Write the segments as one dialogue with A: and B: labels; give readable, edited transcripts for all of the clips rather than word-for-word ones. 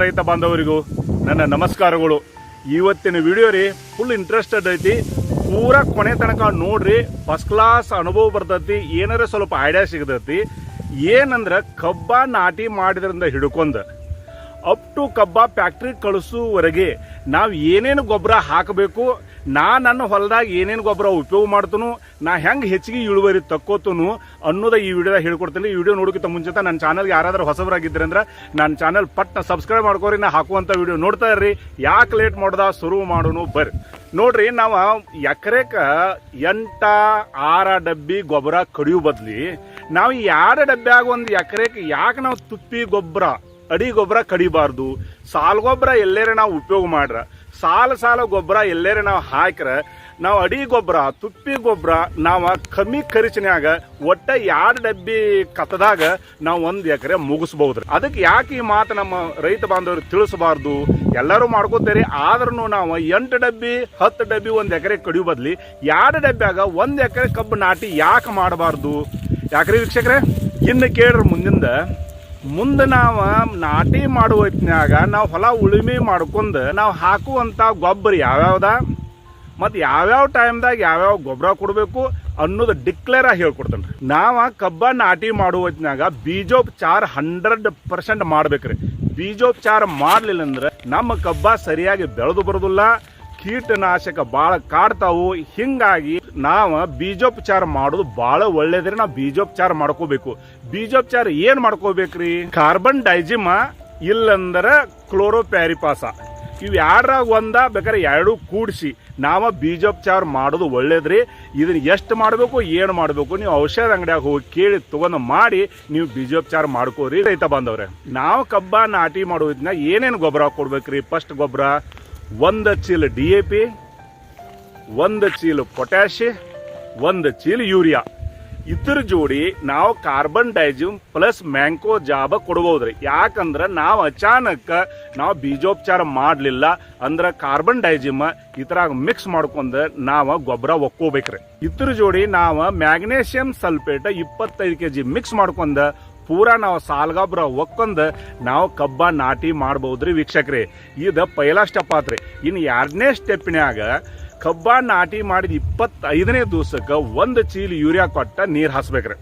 A: ರೈತ ಬಾಂಧವರಿಗೂ ನನ್ನ ನಮಸ್ಕಾರಗಳು. ಇವತ್ತಿನ ವಿಡಿಯೋ ರೀ ಫುಲ್ ಇಂಟ್ರೆಸ್ಟೆಡ್ ಐತಿ. ಪೂರಾ ಕೊನೆ ತನಕ ನೋಡ್ರಿ. ಫಸ್ಟ್ ಕ್ಲಾಸ್ ಅನುಭವ ಬರ್ತೈತಿ. ಏನಾರ ಸ್ವಲ್ಪ ಐಡಿಯಾ ಸಿಗತೈತಿ. ಏನಂದ್ರೆ ಕಬ್ಬ ನಾಟಿ ಮಾಡಿದ್ರಿಂದ ಹಿಡ್ಕೊಂಡ ಅಪ್ ಟು ಕಬ್ಬ ಫ್ಯಾಕ್ಟ್ರಿ ಕಳಿಸುವವರೆಗೆ ನಾವು ಏನೇನು ಗೊಬ್ಬರ ಹಾಕಬೇಕು, ನನ್ನ ಹೊಲದಾಗ ಏನೇನು ಗೊಬ್ಬರ ಉಪಯೋಗ ಮಾಡ್ತನು, ನಾ ಹೆಂಗೆ ಹೆಚ್ಚಿಗೆ ಇಳುವರಿ ತಕ್ಕೋತನು ಅನ್ನೋದ ಈ ವಿಡಿಯೋದಾಗ ಹೇಳ್ಕೊಡ್ತೀನಿ. ಈ ವಿಡಿಯೋ ನೋಡೋಕ್ಕಿಂತ ಮುಂಚೆ ನನ್ನ ಚಾನಲ್ಗೆ ಯಾರಾದ್ರೂ ಹೊಸಬರಾಗಿದ್ದರೆ ಅಂದ್ರೆ ನನ್ನ ಚಾನಲ್ ಪಟ್ಟ ಸಬ್ಸ್ಕ್ರೈಬ್ ಮಾಡ್ಕೋರಿ. ನಾ ಹಾಕುವಂಥ ವಿಡಿಯೋ ನೋಡ್ತಾ ಇರ್ರಿ. ಯಾಕೆ ಲೇಟ್ ಮಾಡ್ದ ಶುರು ಮಾಡೋನು ಬರ್ರಿ. ನೋಡ್ರಿ, ನಾವು ಎಕರೆಕ 8-6 ಡಬ್ಬಿ ಗೊಬ್ಬರ ಕಡಿಯೋ ಬದ್ಲಿ ನಾವು 2 ಡಬ್ಬ್ಯಾಗ ಒಂದು ಎಕರೆಗೆ ಯಾಕೆ ನಾವು ತುಪ್ಪಿ ಗೊಬ್ಬರ ಅಡಿ ಗೊಬ್ಬರ ಕಡಿಬಾರ್ದು? ಸಾಲ್ ಗೊಬ್ಬರ ಎಲ್ಲೇರೆ ನಾವು ಉಪಯೋಗ ಮಾಡ್ರ, ಸಾಲ ಗೊಬ್ಬರ ಎಲ್ಲೇರೆ ನಾವು ಹಾಕ್ರ, ನಾವು ಅಡಿ ಗೊಬ್ಬರ ತುಪ್ಪಿ ಗೊಬ್ಬರ ನಾವು ಕಮ್ಮಿ ಖರ್ಚಿನಾಗ ಒಟ್ಟ 2 ಡಬ್ಬಿ ಕತ್ತದಾಗ ನಾವು 1 ಎಕರೆ ಮುಗಿಸ್ಬಹುದ್ರಿ. ಅದಕ್ಕೆ ಯಾಕೆ ಈ ಮಾತು ನಮ್ಮ ರೈತ ಬಾಂಧವರು ತಿಳಿಸಬಾರ್ದು? ಎಲ್ಲರೂ ಮಾಡ್ಕೋತೀರಿ. ಆದ್ರೂ ನಾವು 8 ಡಬ್ಬಿ 10 ಡಬ್ಬಿ 1 ಎಕರೆ ಕಡಿಯೋ ಬದ್ಲಿ 2 ಡಬ್ಬ್ಯಾಗ 1 ಎಕರೆ ಕಬ್ಬು ನಾಟಿ ಯಾಕೆ ಮಾಡಬಾರ್ದು? ಯಾಕ್ರಿ ವೀಕ್ಷಕರೇ, ಇನ್ನು ಕೇಳ್ರಿ ಮುಂದೆ ನಾವು ನಾಟಿ ಮಾಡುವ ಹೊತ್ನ್ಯಾಗ ನಾವು ಹೊಲ ಉಳುಮೆ ಮಾಡ್ಕೊಂಡು ನಾವು ಹಾಕುವಂಥ ಗೊಬ್ಬರ ಯಾವ್ಯಾವ್ದ ಮತ್ತು ಯಾವ್ಯಾವ ಟೈಮ್ದಾಗ ಯಾವ್ಯಾವ ಗೊಬ್ಬರ ಕೊಡಬೇಕು ಅನ್ನೋದು ಡಿಕ್ಲೇರ್ ಆಗಿ ಹೇಳ್ಕೊಡ್ತೇನೆ ರೀ. ನಾವು ಕಬ್ಬ ನಾಟಿ ಮಾಡುವ ಹೊತ್ನ್ಯಾಗ ಬೀಜೋಪಚಾರ 100% ಮಾಡ್ಬೇಕ್ರಿ. ಬೀಜೋಪಚಾರ ಮಾಡಲಿಲ್ಲ ಅಂದ್ರೆ ನಮ್ಮ ಕಬ್ಬ ಸರಿಯಾಗಿ ಬೆಳೆದು ಬರೋದಿಲ್ಲ, ಕೀಟನಾಶಕ ಭಾಳ ಕಾಡ್ತಾವು. ಹಿಂಗಾಗಿ ನಾವು ಬೀಜೋಪಚಾರ ಮಾಡೋದು ಭಾಳ ಒಳ್ಳೇದ್ರಿ. ನಾವು ಬೀಜೋಪಚಾರ ಮಾಡ್ಕೋಬೇಕು. ಬೀಜೋಪಚಾರ ಏನ್ ಮಾಡ್ಕೋಬೇಕ್ರಿ? ಕಾರ್ಬನ್ ಡೈಜಿಮ ಇಲ್ಲಂದ್ರ ಕ್ಲೋರೋಪ್ಯಾರಿಪಾಸ, ಇವ್ 2ರಾಗ ಒಂದ ಬೇಕಾದ್ರೆ 2 ಕೂಡಿಸಿ ನಾವು ಬೀಜೋಪಚಾರ ಮಾಡೋದು ಒಳ್ಳೇದ್ರಿ. ಇದನ್ನ ಎಷ್ಟು ಮಾಡಬೇಕು ಏನು ಮಾಡಬೇಕು ನೀವು ಔಷಧ ಅಂಗಡಿಯಾಗ ಹೋಗಿ ಕೇಳಿ ತಗೊಂಡು ಮಾಡಿ ನೀವು ಬೀಜೋಪಚಾರ ಮಾಡ್ಕೋರಿ. ರೈತ ಬಾಂಧವ್ರೆ, ನಾವು ಕಬ್ಬ ನಾಟಿ ಮಾಡೋದನ್ನ ಏನೇನು ಗೊಬ್ಬರ ಕೊಡ್ಬೇಕ್ರಿ? ಫಸ್ಟ್ ಗೊಬ್ಬರ 1 ಚೀಲ DAP, 1 ಚೀಲ ಪೊಟ್ಯಾಶ್, 1 ಚೀಲ ಯೂರಿಯಾ. ಇದ್ರ ಜೋಡಿ ನಾವು ಕಾರ್ಬನ್ ಡೈಜಿಮ್ ಪ್ಲಸ್ ಮ್ಯಾಂಕೋ ಜಾಬ ಕೊಡ್ಬೋದ್ರಿ. ಯಾಕಂದ್ರೆ ನಾವು ಅಚಾನಕ್ ನಾವು ಬೀಜೋಪಚಾರ ಮಾಡಲಿಲ್ಲ ಅಂದ್ರೆ ಕಾರ್ಬನ್ ಡೈಜಿಮ್ ಈ ತರ ಮಿಕ್ಸ್ ಮಾಡ್ಕೊಂಡು ನಾವು ಗೊಬ್ಬರ ಒಕ್ಕೋಬೇಕ್ರಿ. ಇದ್ರ ಜೋಡಿ ನಾವು ಮ್ಯಾಗ್ನೇಷಿಯಂ ಸಲ್ಫೇಟ್ 25 kg ಮಿಕ್ಸ್ ಮಾಡ್ಕೊಂಡ ಪೂರಾ ನಾವು ಸಾಲ್ಗೊಬ್ಬರ ಒಕ್ಕೊಂಡ್ ನಾವು ಕಬ್ಬ ನಾಟಿ ಮಾಡಬಹುದ್ರಿ ವೀಕ್ಷಕ್ರಿ. ಇದು ಪೈಲಾ ಸ್ಟೆಪ್ ಆತ್ರಿ. ಇನ್ನು 2ನೇ ಸ್ಟೆಪ್ನ್ಯಾಗ ಕಬ್ಬ ನಾಟಿ ಮಾಡಿದ 25ನೇ ದಿವಸಕ್ಕೆ 1 ಚೀಲ ಯೂರಿಯಾ ಕೊಟ್ಟ ನೀರು ಹಾಸ್ಬೇಕ್ರಿ.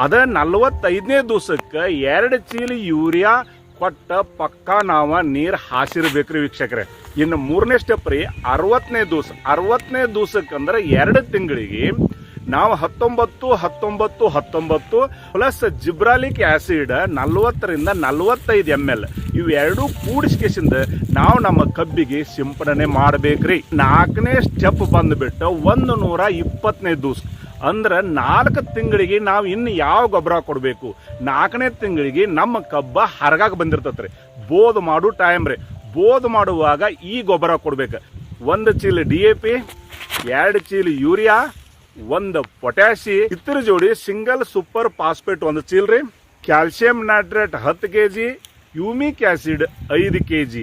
A: ಅದ 45ನೇ ದಿವಸಕ್ಕೆ 2 ಚೀಲ ಯೂರಿಯಾ ಕೊಟ್ಟ ಪಕ್ಕ ನಾವು ನೀರು ಹಾಸಿರ್ಬೇಕ್ರಿ ವೀಕ್ಷಕ್ರೆ. ಇನ್ನು 3ನೇ ಸ್ಟೆಪ್ ರೀ 60ನೇ ದಿವಸಕ್ಕೆ ಅಂದ್ರೆ 2 ತಿಂಗಳಿಗೆ ನಾವು 19 ಪ್ಲಸ್ ಜಿಬ್ರಾಲಿಕ್ ಆಸಿಡ್ 40ರಿಂದ 45 ml ಇವೆರಡು ಕೂಡಿಸ್ಕೇಸಿಂದ ನಾವು ನಮ್ಮ ಕಬ್ಬಿಗೆ ಸಿಂಪಡಣೆ ಮಾಡಬೇಕ್ರಿ. 4ನೇ ಸ್ಟೆಪ್ ಬಂದ್ಬಿಟ್ಟು 120ನೇ ದಿವಸ ಅಂದ್ರೆ 4 ತಿಂಗಳಿಗೆ ನಾವು ಇನ್ನು ಯಾವ ಗೊಬ್ಬರ ಕೊಡಬೇಕು? 4ನೇ ತಿಂಗಳಿಗೆ ನಮ್ಮ ಕಬ್ಬ ಹರಗಾಗ ಬಂದಿರ್ತತ್ರಿ. ಬೋದ್ ಮಾಡು ಟೈಮ್ ರೀ. ಬೋದ್ ಮಾಡುವಾಗ ಈ ಗೊಬ್ಬರ ಕೊಡ್ಬೇಕು. 1 ಚೀಲ DAP, 2 ಚೀಲ ಯೂರಿಯಾ, 1 ಪೊಟ್ಯಾಶಿ. ಇತರ ಜೋಡಿ ಸಿಂಗಲ್ ಸೂಪರ್ ಫಾಸ್ಫೇಟ್ 1 ಚೀಲ ರೀ, calcium nitrate 10 kg, humic acid 5 kg.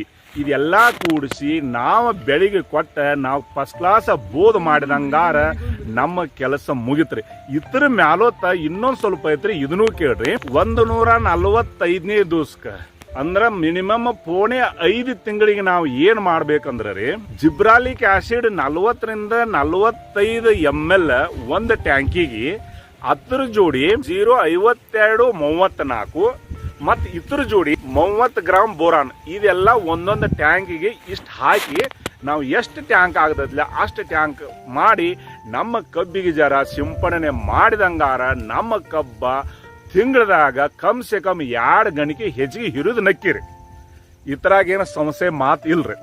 A: ಇದೆಲ್ಲ ಕೂಡಿಸಿ ನಾವು ಬೆಳಿಗ್ಗೆ ಕೊಟ್ಟ ನಾವು ಫಸ್ಟ್ ಕ್ಲಾಸ್ ಬೋದ್ ಮಾಡಿದಂಗಾರ ನಮ್ಮ ಕೆಲಸ ಮುಗಿತ್ರಿ. ಇತರ ಮ್ಯಾಲೋತ್ತ ಇನ್ನೊಂದು ಸ್ವಲ್ಪ ಐತ್ರಿ, ಇದನ್ನೂ ಕೇಳ್ರಿ. 145ನೇ ದಿವಸಕ್ಕೆ ಅಂದ್ರ ಮಿನಿಮಮ್ 5 ತಿಂಗಳಿಗೆ ನಾವು ಏನ್ ಮಾಡ್ಬೇಕಂದ್ರ ರೀ, ಜಿಬ್ರಾಲಿಕ್ ಆಸಿಡ್ 40ರಿಂದ 45 ml 1 ಟ್ಯಾಂಕಿಗೆ, ಅದ್ರ ಜೋಡಿ 0.5234 ಮತ್ ಇದ್ರ ಜೋಡಿ 30 ಗ್ರಾಮ್ ಬೋರಾನ್. ಇದೆಲ್ಲ ಒಂದೊಂದು ಟ್ಯಾಂಕಿಗೆ ಇಷ್ಟು ಹಾಕಿ ನಾವು ಎಷ್ಟು ಟ್ಯಾಂಕ್ ಆಗದಲ್ಲ ಅಷ್ಟು ಟ್ಯಾಂಕ್ ಮಾಡಿ ನಮ್ಮ ಕಬ್ಬಿಗೆ ಜರ ಸಿಂಪಡಣೆ ಮಾಡಿದಂಗಾರ ನಮ್ಮ ಕಬ್ಬ ತಿಂಗಳದಾಗ ಕಮ್ ಸೆ ಕಮ್ 2 ಗಣಿಕೆ ಹೆಚ್ಚಿಗೆ ಹಿರಿದು ನಕ್ಕಿರಿ. ಇತರಾಗೇನು ಸಮಸ್ಯೆ ಮಾತು ಇಲ್ರಿ.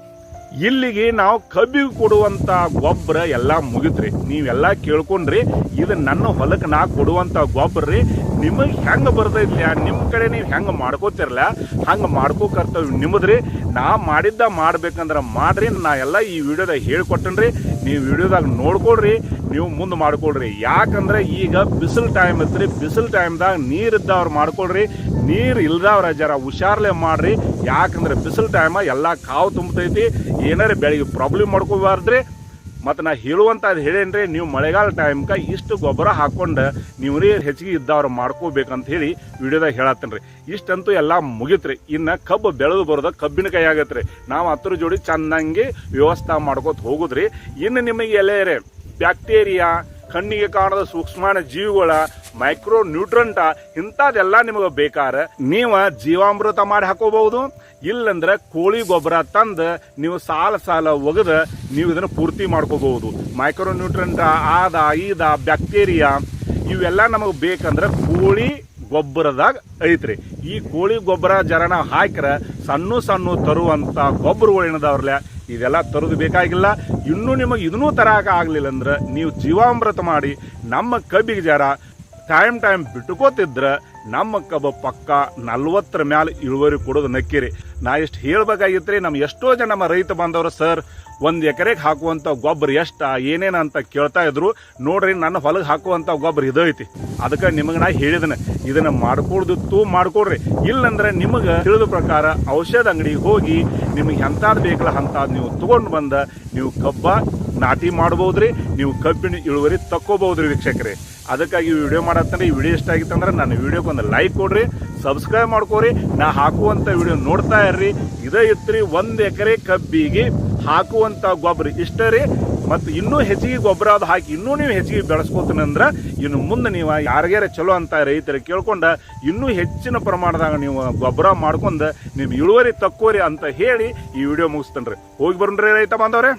A: ಇಲ್ಲಿಗೆ ನಾವು ಕಬ್ಬಿಗೆ ಕೊಡುವಂತ ಗೊಬ್ಬರ ಎಲ್ಲ ಮುಗಿತ್ರಿ. ನೀವೆಲ್ಲ ಕೇಳ್ಕೊಂಡ್ರಿ. ಇದು ನನ್ನ ಹೊಲಕ್ಕೆ ನಾ ಕೊಡುವಂತ ಗೊಬ್ಬರ ರೀ. ನಿಮಗೆ ಹೆಂಗ ಬರ್ತೈತ್ಲ, ನಿಮ್ಮ ಕಡೆ ನೀವು ಹೆಂಗ ಮಾಡ್ಕೋತಿರಲ್ಲ ಹಂಗ ಮಾಡ್ಕೋ ಕರ್ತವ್ಯ ನಿಮ್ಮದ್ರಿ. ನಾ ಮಾಡಿದ್ದ ಮಾಡ್ಬೇಕಂದ್ರ ಮಾಡ್ರಿ. ನಾ ಎಲ್ಲ ಈ ವಿಡಿಯೋದಾಗ ಹೇಳ್ಕೊಟ್ಟನ್ರಿ. ನೀವು ವಿಡಿಯೋದಾಗ ನೋಡ್ಕೊಡ್ರಿ, ನೀವು ಮುಂದೆ ಮಾಡ್ಕೊಡ್ರಿ. ಯಾಕಂದ್ರೆ ಈಗ ಬಿಸಿಲು ಟೈಮ್ ಐತ್ರಿ. ಬಿಸಿಲು ಟೈಮ್ದಾಗ ನೀರಿದ್ದವ್ರು ಮಾಡ್ಕೊಡ್ರಿ, ನೀರು ಇಲ್ದವ್ರ ಜರ ಹುಷಾರ್ಲೆ ಮಾಡ್ರಿ. ಯಾಕಂದ್ರೆ ಬಿಸಿಲು ಟೈಮ ಎಲ್ಲ ಕಾವು ತುಂಬತೈತಿ. ಏನಾರ ಬೆಳಿಗ್ಗೆ ಪ್ರಾಬ್ಲಮ್ ಮಾಡ್ಕೋಬಾರ್ದ್ರಿ. ಮತ್ತು ನಾ ಹೇಳುವಂಥದ್ದು ಹೇಳೇನ್ರಿ, ನೀವು ಮಳೆಗಾಲ ಟೈಮ್ಗೆ ಇಷ್ಟು ಗೊಬ್ಬರ ಹಾಕೊಂಡು ನೀವು ರೀ ಹೆಚ್ಚಿಗೆ ಇದ್ದವ್ರು ಮಾಡ್ಕೋಬೇಕಂತ ಹೇಳಿ ವಿಡಿಯೋದಾಗ ಹೇಳತ್ತೇನೆ ರೀ. ಇಷ್ಟಂತೂ ಎಲ್ಲ ಮುಗಿತ್ರಿ. ಇನ್ನು ಕಬ್ಬು ಬೆಳೆದು ಬರೋದ ಕಬ್ಬಿನ ಕೈ ಆಗತ್ತೆ ರೀ. ನಾವು ಹತ್ರ ಜೋಡಿ ಚೆನ್ನಾಗಿ ವ್ಯವಸ್ಥೆ ಮಾಡ್ಕೋತ ಹೋಗುದ್ರಿ. ಇನ್ನು ನಿಮಗೆ ಎಲ್ಲೇ ಬ್ಯಾಕ್ಟೀರಿಯಾ, ಕಣ್ಣಿಗೆ ಕಾಣದ ಸೂಕ್ಷ್ಮಾಣ ಜೀವಿಗಳ, ಮೈಕ್ರೋ ನ್ಯೂಟ್ರಂಟ ಇಂಥದ್ದೆಲ್ಲ ನಿಮಗೆ ಬೇಕಾದ್ರೆ ನೀವು ಜೀವಾಮೃತ ಮಾಡಿ ಹಾಕೋಬಹುದು. ಇಲ್ಲಂದ್ರೆ ಕೋಳಿ ಗೊಬ್ಬರ ತಂದು ನೀವು ಸಾಲ ಒಗದ ನೀವು ಇದನ್ನು ಪೂರ್ತಿ ಮಾಡ್ಕೋಬಹುದು. ಮೈಕ್ರೋ ನ್ಯೂಟ್ರಂಟ ಆದ ಈದ ಬ್ಯಾಕ್ಟೀರಿಯಾ ಇವೆಲ್ಲ ನಮಗೆ ಬೇಕಂದ್ರೆ ಕೋಳಿ ಗೊಬ್ಬರದಾಗ ಐತ್ರಿ. ಈ ಕೋಳಿ ಗೊಬ್ಬರ ಜರ ನಾವು ಹಾಕಿರ ಸಣ್ಣ ತರುವಂತ ಗೊಬ್ಬರಗಳು ಏನದವ್ರಲ್ಲ ಇದೆಲ್ಲ ತರೋದು ಬೇಕಾಗಿಲ್ಲ. ಇನ್ನೂ ನಿಮಗೆ ಇದನ್ನೂ ತರಕ ಆಗ್ಲಿಲ್ಲ ಅಂದ್ರೆ ನೀವು ಜೀವಾಮೃತ ಮಾಡಿ ನಮ್ಮ ಕಬ್ಬಿಗೆ ಜರ ಟೈಮ್ ಬಿಟ್ಕೋತಿದ್ರ ನಮ್ಮ ಕಬ್ಬು ಪಕ್ಕ 40ರ ಮ್ಯಾಲ ಇಳುವರಿ ಕೊಡೋದು ನಕ್ಕಿರಿ. ನಾ ಇಷ್ಟು ಹೇಳ್ಬೇಕಾಗಿತ್ರಿ. ನಮ್ಮ ಎಷ್ಟೋ ಜನ ನಮ್ಮ ರೈತ ಬಾಂಧವರು ಸರ್ 1 ಎಕರೆಗೆ ಹಾಕುವಂಥ ಗೊಬ್ಬರ ಎಷ್ಟ ಏನೇನ ಅಂತ ಕೇಳ್ತಾ ಇದ್ರು. ನೋಡ್ರಿ, ನನ್ನ ಹೊಲಗೆ ಹಾಕುವಂಥ ಗೊಬ್ಬರ ಇದೈತಿ. ಅದಕ್ಕೆ ನಿಮಗೆ ನಾ ಹೇಳಿದನ ಇದನ್ನ ಮಾಡ್ಕೊಳ್ದಿತ್ತು ಮಾಡ್ಕೊಡ್ರಿ. ಇಲ್ಲಂದ್ರೆ ನಿಮಗೆ ತಿಳಿದ ಪ್ರಕಾರ ಔಷಧ ಅಂಗಡಿಗೆ ಹೋಗಿ ನಿಮಗೆ ಎಂತಾದ್ ಬೇಕಲ್ಲ ಅಂತಾದ್ ನೀವು ತಗೊಂಡು ಬಂದ ನೀವು ಕಬ್ಬ ನಾಟಿ ಮಾಡ್ಬೋದ್ರಿ. ನೀವು ಕಬ್ಬಿನ ಇಳುವರಿ ತಕ್ಕೋಬಹುದ್ರಿ ವೀಕ್ಷಕರೇ. ಅದಕ್ಕಾಗಿ ಈ ವಿಡಿಯೋ ಮಾಡತ್ತಂದ್ರೆ, ಈ ವಿಡಿಯೋ ಇಷ್ಟ ಆಗಿತ್ತಂದ್ರೆ ನನ್ನ ವಿಡಿಯೋಗೆ ಒಂದು ಲೈಕ್ ಕೊಡ್ರಿ, ಸಬ್ಸ್ಕ್ರೈಬ್ ಮಾಡ್ಕೋರಿ, ನಾ ಹಾಕುವಂಥ ವಿಡಿಯೋ ನೋಡ್ತಾ ಇರ್ರಿ. ಇದೇ ಇತ್ರಿ 1 ಎಕರೆ ಕಬ್ಬಿಗೆ ಹಾಕುವಂಥ ಗೊಬ್ಬರ ಇಷ್ಟ ರೀ. ಮತ್ತು ಇನ್ನೂ ಹೆಚ್ಚಿಗೆ ಗೊಬ್ಬರ ಅದು ಹಾಕಿ ಇನ್ನೂ ನೀವು ಹೆಚ್ಚಿಗೆ ಬೆಳೆಸ್ಕೋತೀನಂದ್ರೆ ಇನ್ನು ಮುಂದೆ ನೀವು ಯಾರಿಗಾರ ಚಲೋ ಅಂತ ರೈತರಿಗೆ ಕೇಳ್ಕೊಂಡ ಇನ್ನೂ ಹೆಚ್ಚಿನ ಪ್ರಮಾಣದಾಗ ನೀವು ಗೊಬ್ಬರ ಮಾಡ್ಕೊಂಡು ನಿಮ್ಮ ಇಳುವರಿ ತಕ್ಕೋರಿ ಅಂತ ಹೇಳಿ ಈ ವಿಡಿಯೋ ಮುಗಿಸ್ತೇನೆ ರೀ. ಹೋಗಿ ಬರ್ರಿ ರೈತ ಬಾಂಧವ್ರೆ.